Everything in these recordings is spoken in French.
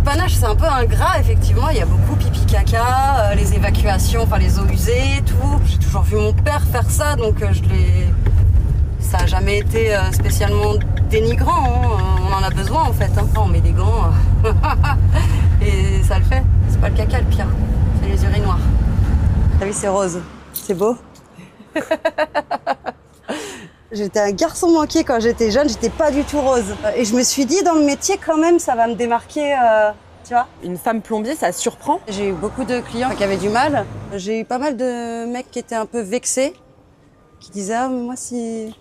dépannage, c'est un peu ingrat, effectivement. Il y a beaucoup pipi caca, les évacuations, enfin les eaux usées, tout. J'ai toujours vu mon père faire ça, donc ça n'a jamais été spécialement dénigrant. Hein. On en a besoin, en fait. Hein. On met des gants et ça le fait. C'est pas le caca, le pire. C'est les urinoirs. T'as vu, c'est rose. C'est beau. J'étais un garçon manqué quand j'étais jeune, j'étais pas du tout rose. Et je me suis dit, dans le métier, quand même, ça va me démarquer, tu vois. Une femme plombier, ça surprend. J'ai eu beaucoup de clients qui avaient du mal. J'ai eu pas mal de mecs qui étaient un peu vexés, qui disaient, ah, mais moi, si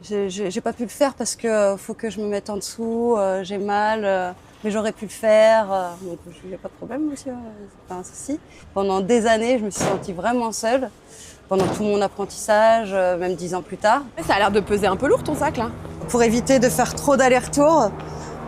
j'ai pas pu le faire parce que faut que je me mette en dessous, j'ai mal, mais j'aurais pu le faire. Donc, il n'y a pas de problème, monsieur, c'est pas un souci. Pendant des années, je me suis sentie vraiment seule. Pendant tout mon apprentissage, même 10 ans plus tard. Ça a l'air de peser un peu lourd ton sac là. Pour éviter de faire trop d'allers-retours,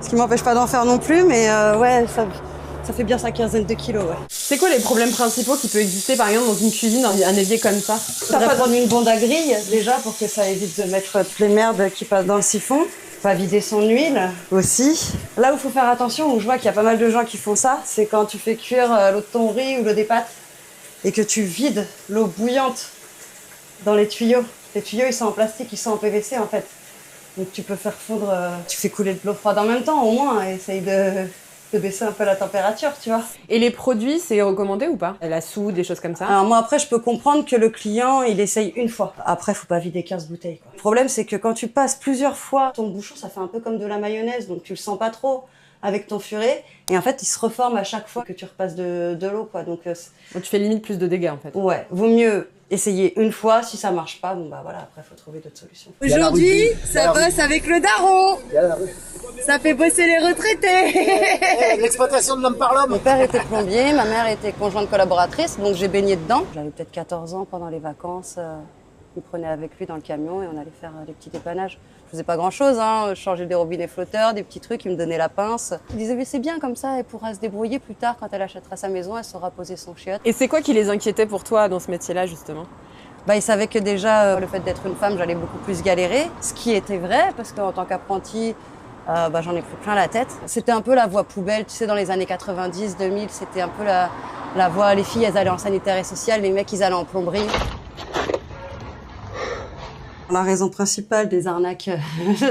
ce qui m'empêche pas d'en faire non plus, mais ouais, ça fait bien sa quinzaine de kilos. Ouais. C'est quoi les problèmes principaux qui peuvent exister par exemple dans une cuisine, dans un évier comme ça? Il faudrait prendre une bonde à grille déjà pour que ça évite de mettre toutes les merdes qui passent dans le siphon. Pas vider son huile aussi. Là où il faut faire attention, où je vois qu'il y a pas mal de gens qui font ça, c'est quand tu fais cuire l'eau de ton riz ou l'eau des pâtes et que tu vides l'eau bouillante dans les tuyaux. Les tuyaux, ils sont en plastique, ils sont en PVC en fait. Donc tu peux faire fondre, tu fais couler de l'eau froide en même temps au moins, et essaye de baisser un peu la température, tu vois. Et les produits, c'est recommandé ou pas? La soude, des choses comme ça? Alors moi après, je peux comprendre que le client, il essaye une fois. Après, faut pas vider 15 bouteilles, quoi. Le problème, c'est que quand tu passes plusieurs fois ton bouchon, ça fait un peu comme de la mayonnaise, donc tu le sens pas trop avec ton furet, et en fait, il se reforme à chaque fois que tu repasses de l'eau, quoi. Donc tu fais limite plus de dégâts en fait. Ouais, vaut mieux essayer une fois. Si ça marche pas, bon bah voilà, après faut trouver d'autres solutions. Aujourd'hui, ça bosse avec le daron. Ça fait bosser les retraités. L'exploitation de l'homme par l'homme. Mon père était plombier, ma mère était conjointe collaboratrice, donc j'ai baigné dedans. J'avais peut-être 14 ans pendant les vacances. Il me prenait avec lui dans le camion et on allait faire des petits dépannages. Je faisais pas grand-chose, hein. Je changeais des robinets flotteurs, des petits trucs, il me donnait la pince. Il disait mais c'est bien comme ça, elle pourra se débrouiller plus tard quand elle achètera sa maison, elle saura poser son chiotte. Et c'est quoi qui les inquiétait pour toi dans ce métier-là justement? Bah, il savait que déjà, le fait d'être une femme, j'allais beaucoup plus galérer, ce qui était vrai, parce qu'en tant qu'apprenti, j'en ai pris plein la tête. C'était un peu la voie poubelle, tu sais, dans les années 90, 2000, c'était un peu la voie, les filles, elles allaient en sanitaire et social, les mecs, ils allaient en plomberie. La raison principale des arnaques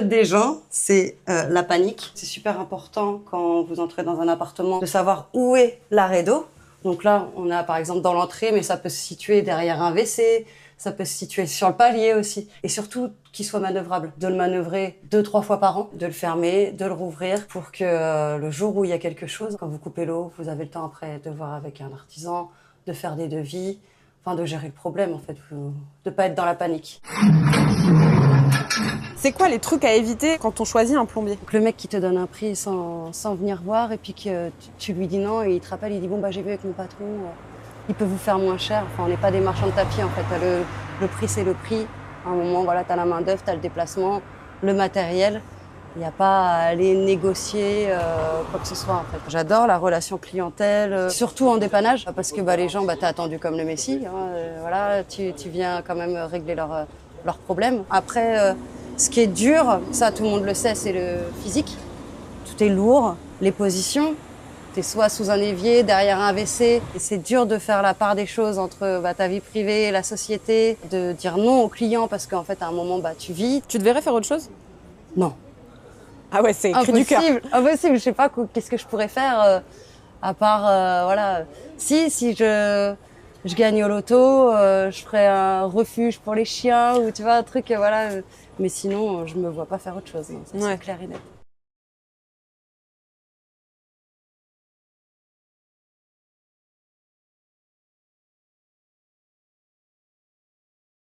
des gens, c'est la panique. C'est super important quand vous entrez dans un appartement de savoir où est l'arrêt d'eau. Donc là, on a par exemple dans l'entrée, mais ça peut se situer derrière un WC, ça peut se situer sur le palier aussi. Et surtout, qu'il soit manœuvrable. De le manœuvrer 2-3 fois par an, de le fermer, de le rouvrir pour que le jour où il y a quelque chose, quand vous coupez l'eau, vous avez le temps après de voir avec un artisan, de faire des devis, enfin de gérer le problème en fait, de pas être dans la panique. C'est quoi les trucs à éviter quand on choisit un plombier? Donc, le mec qui te donne un prix sans venir voir et puis que tu lui dis non et il te rappelle, il dit bon bah j'ai vu avec mon patron, il peut vous faire moins cher. Enfin on n'est pas des marchands de tapis en fait, le prix c'est le prix. À un moment voilà, t'as la main d'œuvre, t'as le déplacement, le matériel. Il n'y a pas à aller négocier quoi que ce soit en fait. J'adore la relation clientèle, surtout en dépannage, parce que les gens, t'es attendu comme le messie. Hein, voilà, tu viens quand même régler leurs problèmes. Après, ce qui est dur, ça tout le monde le sait, c'est le physique. Tout est lourd, les positions. T'es soit sous un évier, derrière un WC. Et c'est dur de faire la part des choses entre ta vie privée et la société, de dire non aux clients parce qu'en fait à un moment tu vis. Tu devrais faire autre chose? Non. Ah ouais, c'est cri du cœur. Impossible, je sais pas qu'est-ce que je pourrais faire à part voilà. Si je gagne au loto, je ferais un refuge pour les chiens ou tu vois un truc voilà. Mais sinon, je me vois pas faire autre chose. C'est clair et net.